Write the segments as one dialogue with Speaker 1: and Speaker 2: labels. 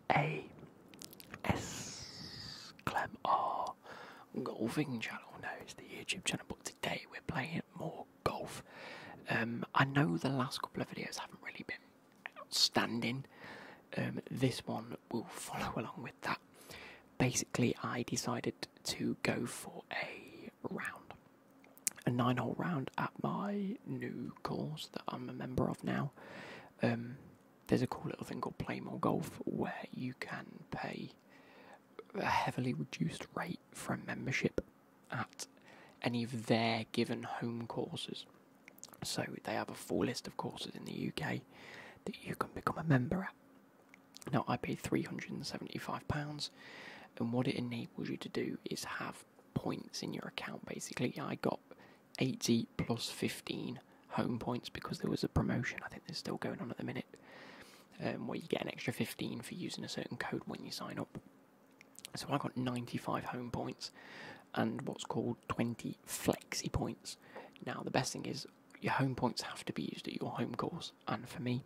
Speaker 1: A-S-Clem-R golfing channel. No, it's the YouTube channel, but today we're playing more golf. I know the last couple of videos haven't really been outstanding. This one will follow along with that. Basically, I decided to go for a 9-hole round at my new course that I'm a member of now. There's a cool little thing called Play More Golf where you can pay a heavily reduced rate for a membership at any of their given home courses. So they have a full list of courses in the UK that you can become a member at. Now, I paid £375, and what it enables you to do is have points in your account. Basically, I got 80 plus 15 home points because there was a promotion. I think they're still going on at the minute, where you get an extra 15 for using a certain code when you sign up. So I got 95 home points and what's called 20 flexi points. Now, the best thing is your home points have to be used at your home course, and for me,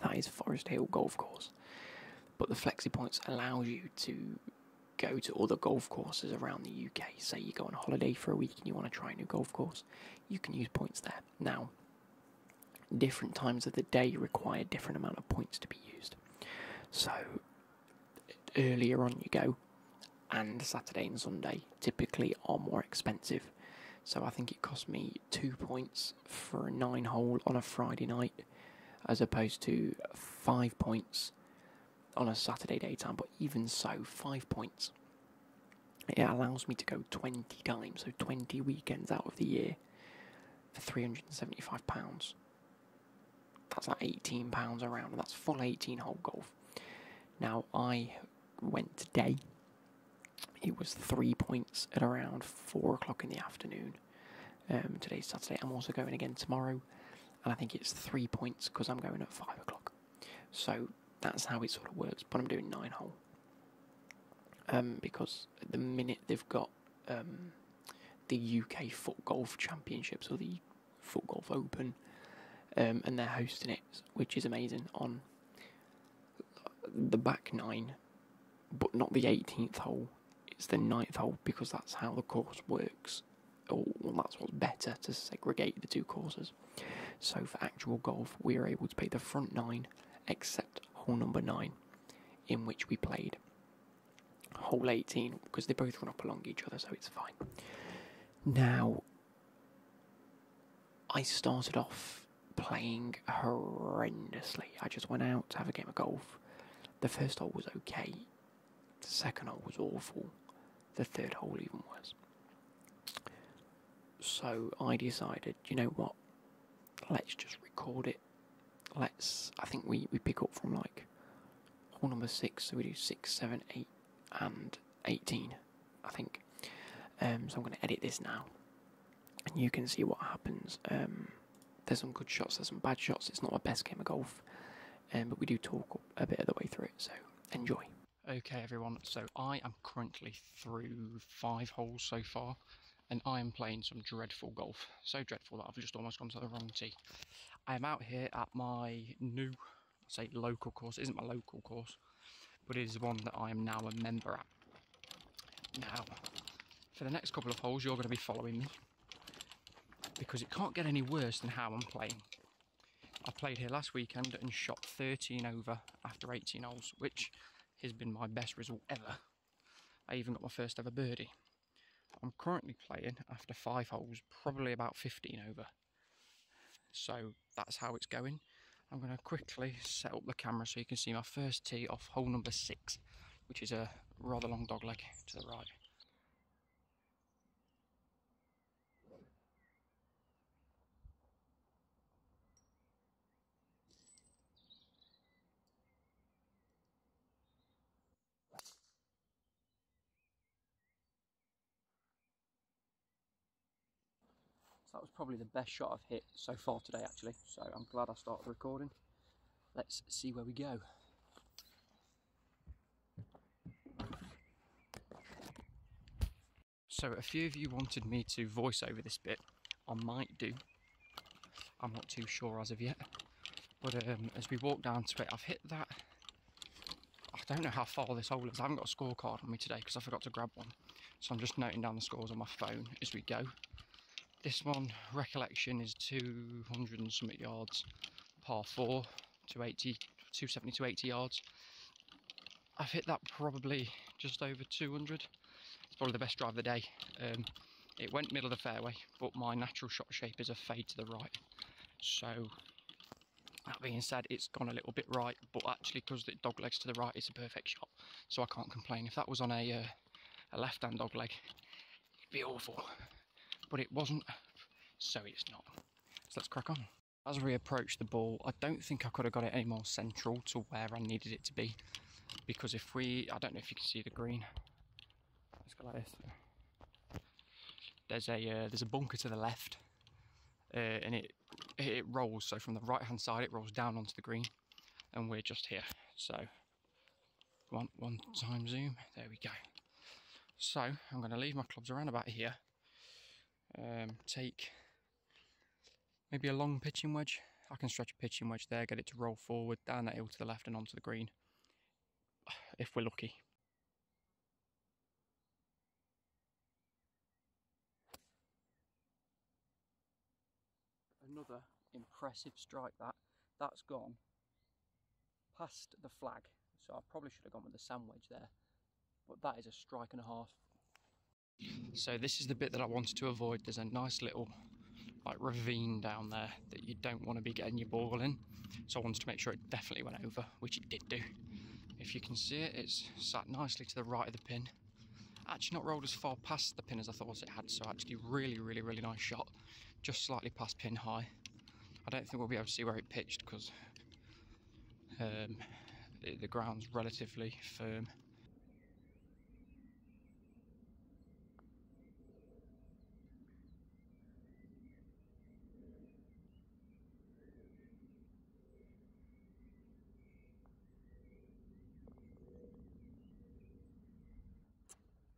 Speaker 1: that is Forest Hill Golf Course. But the flexi points allows you to go to other golf courses around the UK. Say you go on holiday for a week and you want to try a new golf course, you can use points there. Now, different times of the day require different amount of points to be used. So, earlier on you go, and Saturday and Sunday typically are more expensive. So I think it cost me 2 points for a 9-hole on a Friday night, as opposed to 5 points on a Saturday daytime. But even so, 5 points, it allows me to go 20 times, so 20 weekends out of the year for £375. That's like £18 a round, and that's full 18-hole golf. Now, I went today. It was 3 points at around 4 o'clock in the afternoon. Today's Saturday. I'm also going again tomorrow, and I think it's 3 points because I'm going at 5 o'clock. So that's how it sort of works, but I'm doing 9-hole. Because at the minute they've got the UK Foot Golf Championships, or the Foot Golf Open, and they're hosting it, which is amazing, on the back 9, but not the 18th hole. It's the 9th hole, because that's how the course works. Or, well, that's what's better, to segregate the two courses. So for actual golf, we are able to play the front 9, except hole number 9, in which we played hole 18, because they both run up along each other, so it's fine. Now, I started off playing horrendously. I just went out to have a game of golf. The first hole was okay. The second hole was awful. The third hole even worse. So I decided, you know what, let's just record it. I think we pick up from like hole number 6, so we do 6, 7, 8 and 18, I think. So I'm going to edit this now, and you can see what happens. There's some good shots, there's some bad shots. It's not my best game of golf, but we do talk a bit of the way through it, so enjoy. Okay everyone, so I am currently through 5 holes so far, and I am playing some dreadful golf. So dreadful that I've just almost gone to the wrong tee. I am out here at my new, say local course. It isn't my local course, but it is one that I am now a member at. Now, for the next couple of holes you're going to be following me, because it can't get any worse than how I'm playing. I played here last weekend and shot 13 over after 18 holes, which has been my best result ever. I even got my first ever birdie. I'm currently playing after 5 holes, probably about 15 over. So that's how it's going. I'm going to quickly set up the camera so you can see my first tee off hole number 6, which is a rather long dogleg to the right. So that was probably the best shot I've hit so far today, actually. So I'm glad I started recording. Let's see where we go. So a few of you wanted me to voice over this bit. I might do. I'm not too sure as of yet. But as we walk down to it, I've hit that
Speaker 2: don't know how far this hole is. I haven't got a scorecard on me today because I forgot to grab one. So I'm just noting down the scores on my phone as we go. This one, recollection, is 200 and something yards, par 4, 270 to 80 yards. I've hit that probably just over 200. It's probably the best drive of the day. It went middle of the fairway, but my natural shot shape is a fade to the right. So, that being said, it's gone a little bit right, but actually because it dog legs to the right, it's a perfect shot. So I can't complain. If that was on a left-hand dog leg, it'd be awful. But it wasn't, so it's not. So let's crack on. As we approach the ball, I don't think I could have got it any more central to where I needed it to be. Because if I don't know if you can see the green. Let's go like this. There's a bunker to the left, and it rolls. So from the right hand side, it rolls down onto the green, and we're just here. So one time zoom. There we go. So I'm going to leave my clubs around about here. Take maybe a long pitching wedge. I can stretch a pitching wedge there, get it to roll forward down that hill to the left and onto the green, if we're lucky. Another impressive strike that's gone past the flag, so I probably should have gone with the sand wedge there, but that is a strike and a half. So this is the bit that I wanted to avoid. There's a nice little like ravine down there that you don't want to be getting your ball in, so I wanted to make sure it definitely went over, which it did do. If you can see it, it's sat nicely to the right of the pin. Actually not rolled as far past the pin as I thought it had, so actually really nice shot, just slightly past pin high. I don't think we'll be able to see where it pitched because the ground's relatively firm.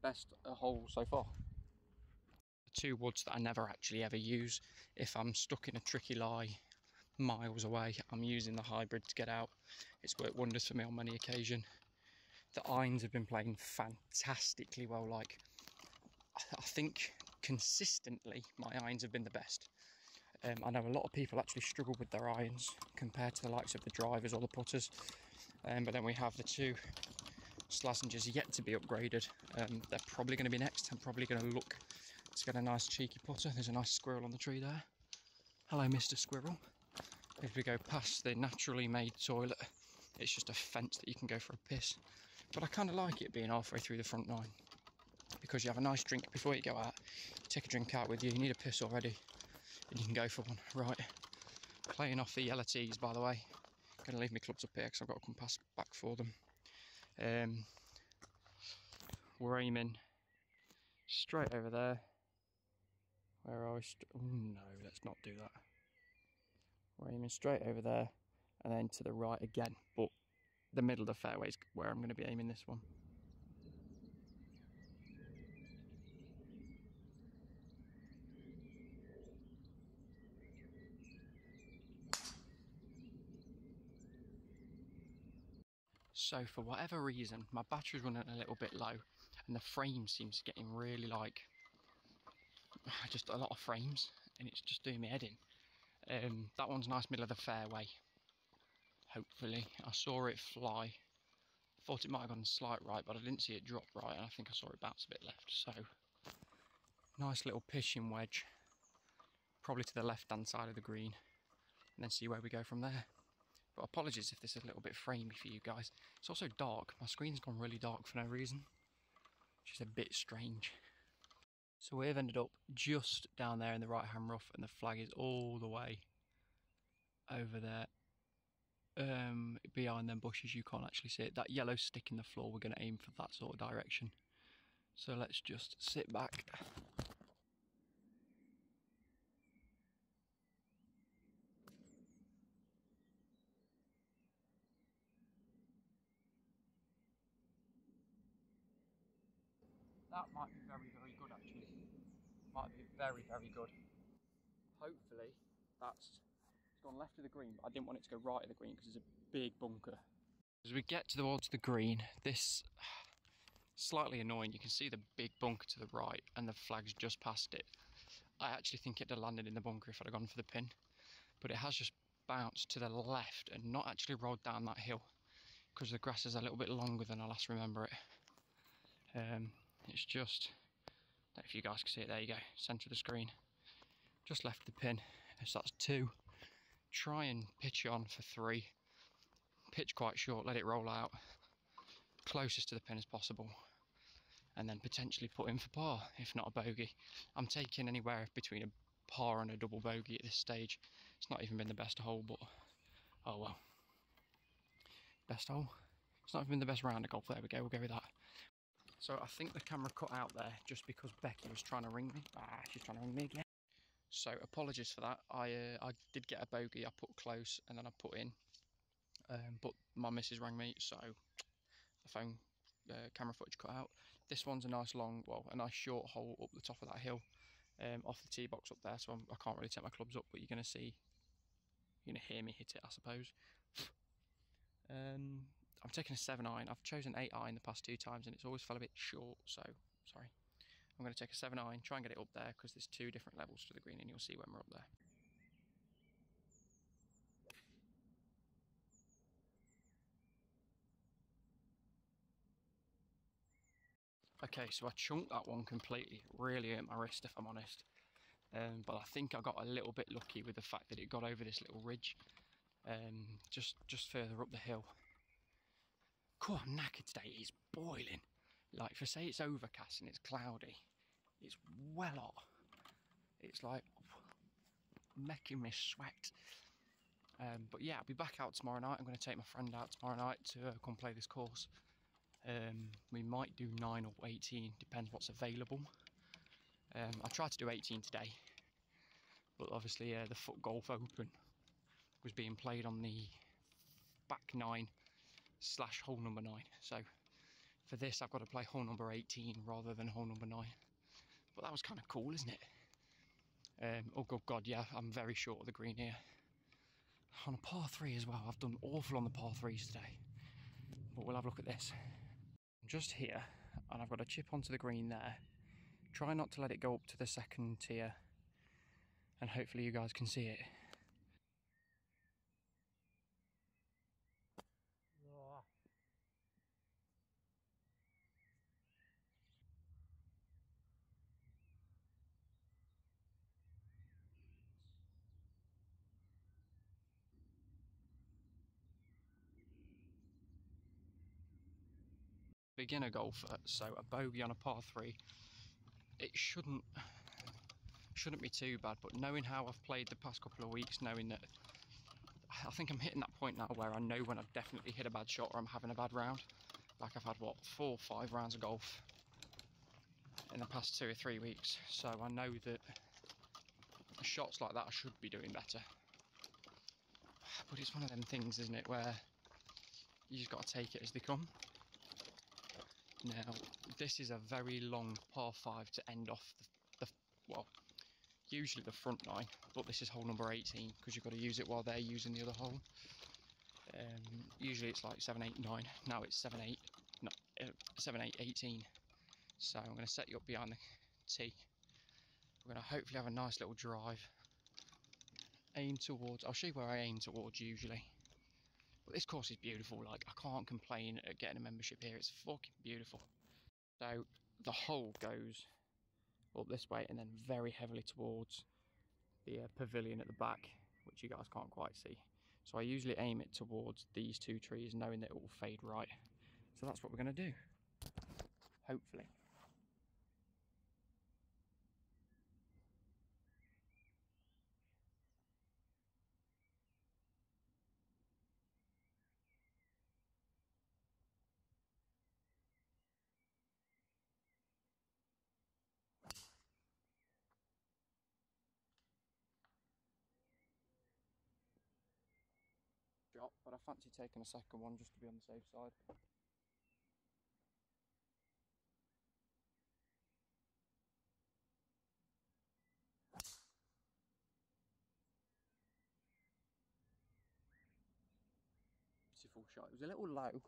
Speaker 2: Best hole so far. The two woods that I never actually ever use. If I'm stuck in a tricky lie miles away, I'm using the hybrid to get out. It's worked wonders for me on many occasions. The irons have been playing fantastically well. Like, I think consistently my irons have been the best. I know a lot of people actually struggle with their irons compared to the likes of the drivers or the putters, but then we have the two Slazengers yet to be upgraded. They're probably going to be next. I'm probably going to look to get a nice cheeky putter. There's a nice squirrel on the tree there. Hello, Mr. Squirrel. If we go past the naturally made toilet, it's just a fence that you can go for a piss. But I kind of like it being halfway through the front nine, because you have a nice drink before you go out. Take a drink out with you, you need a piss already, and you can go for one. Right, playing off the yellow tees, by the way. Going to leave my clubs up here because I've got to come back for them. We're aiming straight over there. Where are we? Oh no, let's not do that. We're aiming straight over there and then to the right again, but the middle of the fairway is where I'm going to be aiming this one. So for whatever reason, my battery's running a little bit low and the frame seems to get in really like, just a lot of frames, and it's just doing me head in. That one's nice middle of the fairway, hopefully. I saw it fly. Thought it might have gone slight right, but I didn't see it drop right, and I think I saw it bounce a bit left. So, nice little pitching wedge, probably to the left-hand side of the green, and then see where we go from there. But apologies if this is a little bit framey for you guys. It's also dark. My screen's gone really dark for no reason, which is a bit strange. So we've ended up just down there in the right-hand rough, and the flag is all the way over there. Behind them bushes, you can't actually see it. That yellow stick in the floor, we're going to aim for that sort of direction. So let's just sit back. That might be very good actually. Might be very good. Hopefully it's gone left of the green, but I didn't want it to go right of the green because it's a big bunker. As we get towards the green, this slightly annoying. You can see the big bunker to the right and the flag's just past it. I actually think it'd have landed in the bunker if I'd have gone for the pin, but it has just bounced to the left and not actually rolled down that hill because the grass is a little bit longer than I last remember it. It's just, I don't know if you guys can see it, there you go, centre of the screen. Just left the pin, so that's 2. Try and pitch on for 3. Pitch quite short, let it roll out closest to the pin as possible, and then potentially put in for par, if not a bogey. I'm taking anywhere between a par and a double bogey at this stage. It's not even been the best hole, but oh well. Best hole? It's not even been the best round of golf, there we go, we'll go with that. So I think the camera cut out there just because Becky was trying to ring me. She's trying to ring me again. So apologies for that. I did get a bogey, I put close and then I put in. But my missus rang me, so the phone camera footage cut out. This one's a nice long, well, a nice short hole up the top of that hill, off the tee box up there, so I can't really take my clubs up, but you're going to see, you're going to hear me hit it, I suppose. I'm taking a 7 iron. I've chosen 8 iron the past 2 times and it's always fell a bit short, so sorry. I'm going to take a 7 iron, try and get it up there because there's 2 different levels to the green and you'll see when we're up there. Okay, so I chunked that one completely, really hurt my wrist if I'm honest. But I think I got a little bit lucky with the fact that it got over this little ridge, just further up the hill. Cool, I'm knackered today, it's boiling. Like, for say it's overcast and it's cloudy, it's well hot. It's like making me sweat. But yeah, I'll be back out tomorrow night. I'm going to take my friend out tomorrow night to come play this course. We might do 9 or 18, depends what's available. I tried to do 18 today, but obviously the Foot Golf Open was being played on the back 9 / hole number 9. So for this, I've got to play hole number 18 rather than hole number 9. But that was kind of cool, isn't it? Oh good God, yeah, I'm very short of the green here. On a par 3 as well. I've done awful on the par 3s today. But we'll have a look at this. I'm just here, and I've got a chip onto the green there. Try not to let it go up to the second tier, and hopefully you guys can see it. Beginner golfer, so a bogey on a par 3, it shouldn't be too bad, but knowing how I've played the past couple of weeks, knowing that I think I'm hitting that point now where I know when I've definitely hit a bad shot or I'm having a bad round. Like I've had, what, 4 or 5 rounds of golf in the past 2 or 3 weeks, so I know that shots like that I should be doing better. But it's one of them things, isn't it, where you just got to take it as they come. Now, this is a very long par 5 to end off well, usually the front 9, but this is hole number 18 because you've got to use it while they're using the other hole. Usually it's like 7, 8, 9. Now it's 7, 8, no, 7, 8, 18. So I'm going to set you up behind the tee. We're going to hopefully have a nice little drive. Aim towards, I'll show you where I aim towards usually. But this course is beautiful, like I can't complain at getting a membership here, it's fucking beautiful. So the hole goes up this way and then very heavily towards the pavilion at the back, which you guys can't quite see. So I usually aim it towards these 2 trees, knowing that it will fade right. So that's what we're going to do, hopefully. Shot, but I fancy taking a second one just to be on the safe side. beautiful shot. It was a little low.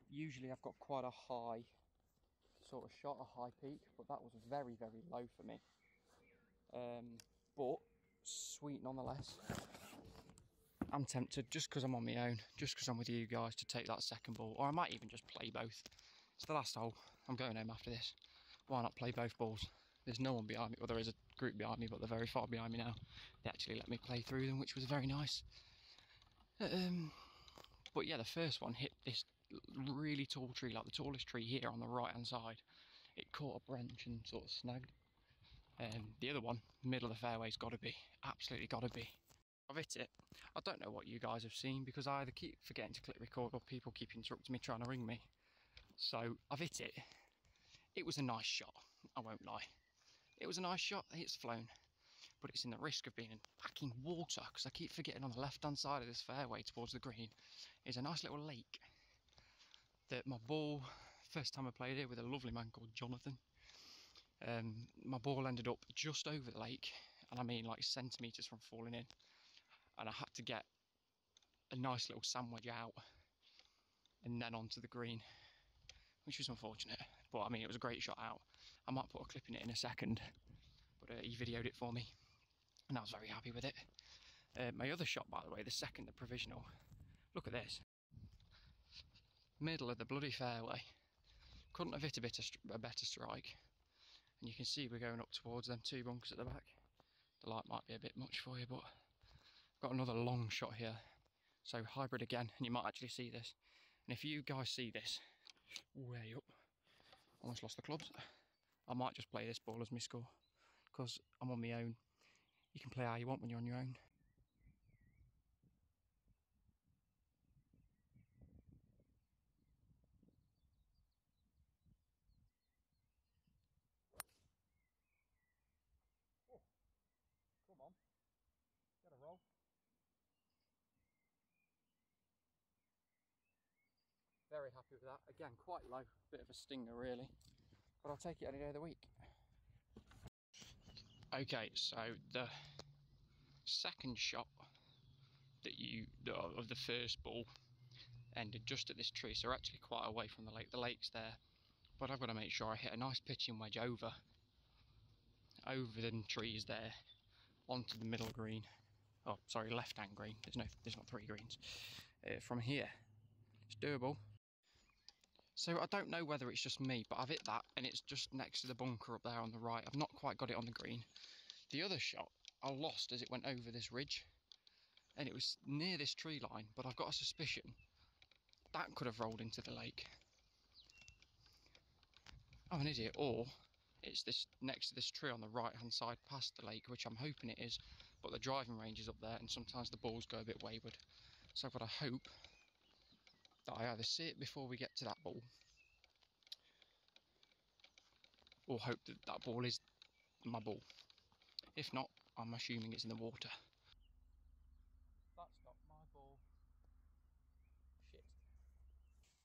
Speaker 2: Usually I've got quite a high sort of shot, a high peak, but that was very, very low for me. But sweet nonetheless. I'm tempted, just because I'm on my own, just because I'm with you guys, to take that second ball, or I might even just play both. It's the last hole. I'm going home after this. Why not play both balls? There's no one behind me. Well, there is a group behind me, but they're very far behind me now. They actually let me play through them, which was very nice. But yeah, the first one hit this really tall tree, like the tallest tree here on the right hand side. It caught a branch and sort of snagged. The other one, middle of the fairway's got to be, absolutely got to be. I've hit it. I don't know what you guys have seen because I either keep forgetting to click record or people keep interrupting me trying to ring me. So I've hit it. It was a nice shot, I won't lie. It was a nice shot, it's flown. But it's in the risk of being back in water because I keep forgetting on the left hand side of this fairway towards the green is a nice little lake that my ball, first time I played here with a lovely man called Jonathan, my ball ended up just over the lake, and I mean like centimetres from falling in, and I had to get a nice little sandwich out and then onto the green, which was unfortunate, but I mean it was a great shot out. I might put a clip in it in a second, but he videoed it for me and I was very happy with it. My other shot, by the way, the second, the provisional, look at this, middle of the bloody fairway, couldn't have hit a better strike, and you can see we're going up towards them two bunkers at the back. The light might be a bit much for you, but I've got another long shot here, so hybrid again, and you might actually see this. And if you guys see this way up, almost lost the clubs, I might just play this ball as my score because I'm on my own. You can play how you want when you're on your own. Oh, come on, get a roll. Very happy with that. Again, quite low, bit of a stinger really, but I'll take it any day of the week. Okay, so the second shot of the first ball ended just at this tree, so we're actually quite away from the lake. The lake's there, but I've got to make sure I hit a nice pitching wedge over the trees there onto the middle green. Oh, sorry, left-hand green. There's not three greens. From here, it's doable. So I don't know whether it's just me, but I've hit that and it's just next to the bunker up there on the right. I've not quite got it on the green. The other shot I lost as it went over this ridge, and it was near this tree line, but I've got a suspicion that could have rolled into the lake. I'm an idiot, or it's this next to this tree on the right hand side past the lake, which I'm hoping it is, but the driving range is up there and sometimes the balls go a bit wayward. So I've got to hope that I either see it before we get to that ball, or hope that that ball is my ball. If not, I'm assuming it's in the water. That's not my ball. Shit.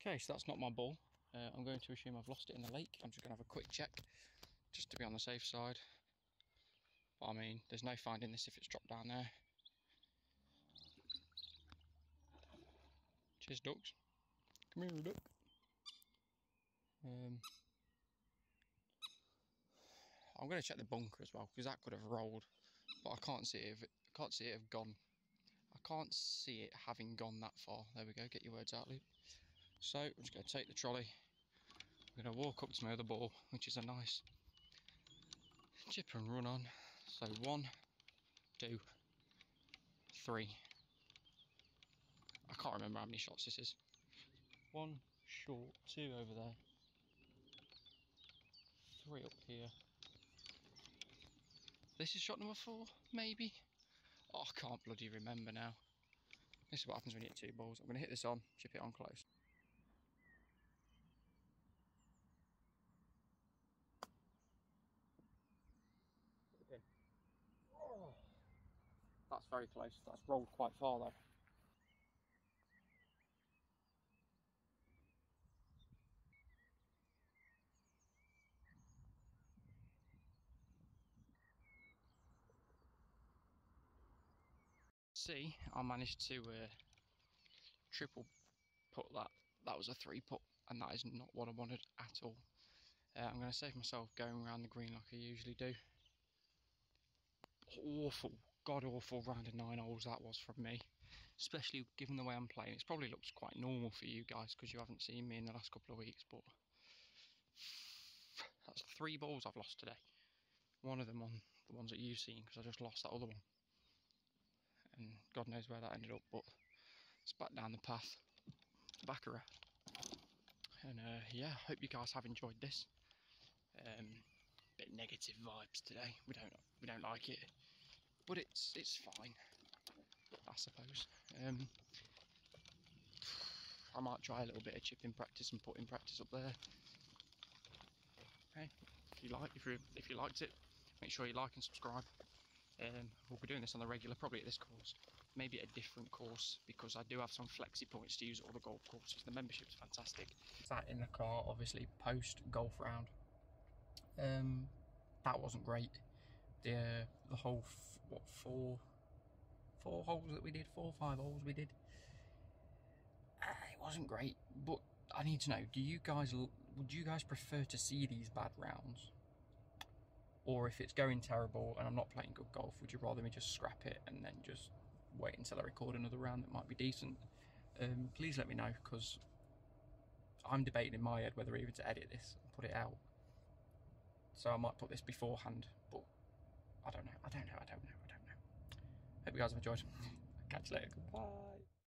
Speaker 2: Okay, so that's not my ball. I'm going to assume I've lost it in the lake. I'm just going to have a quick check, just to be on the safe side. But I mean, there's no finding this if it's dropped down there. Cheers, ducks. Come here, duck. I'm going to check the bunker as well, because that could have rolled, but I can't see it. I can't see it have gone. I can't see it having gone that far. There we go. Get your words out, Luke. So I'm just going to take the trolley. I'm going to walk up to my other ball, which is a nice chip and run on. So 1, 2, 3. I can't remember how many shots this is. 1 short, 2 over there, 3 up here. This is shot number 4, maybe? Oh, I can't bloody remember now. This is what happens when you hit 2 balls. I'm going to hit this on, chip it on close. Oh, that's very close. That's rolled quite far though. See, I managed to triple putt that was a 3-putt, and that is not what I wanted at all. I'm going to save myself going around the green like I usually do. Awful, god awful round of 9 holes that was from me, especially given the way I'm playing. It probably looks quite normal for you guys because you haven't seen me in the last couple of weeks, but that's 3 balls I've lost today. One of them on the ones that you've seen, because I just lost that other one, and God knows where that ended up, but it's back down the path to Baccarat. And yeah, hope you guys have enjoyed this. Bit negative vibes today. We don't like it, but it's fine, I suppose. I might try a little bit of chipping practice and putting practice up there. Hey, if you liked it, make sure you like and subscribe. We'll be doing this on the regular, probably at this course, maybe at a different course, because I do have some flexi points to use at all the golf courses. The membership's fantastic. Sat in the car, obviously post golf round. That wasn't great. The whole four holes that we did, 4 or 5 holes we did. It wasn't great, but I need to know: would you guys prefer to see these bad rounds? Or if it's going terrible and I'm not playing good golf, would you rather me just scrap it and then just wait until I record another round that might be decent? Please let me know, because I'm debating in my head whether even to edit this and put it out. So I might put this beforehand, but I don't know. Hope you guys have enjoyed. Catch you later. Goodbye.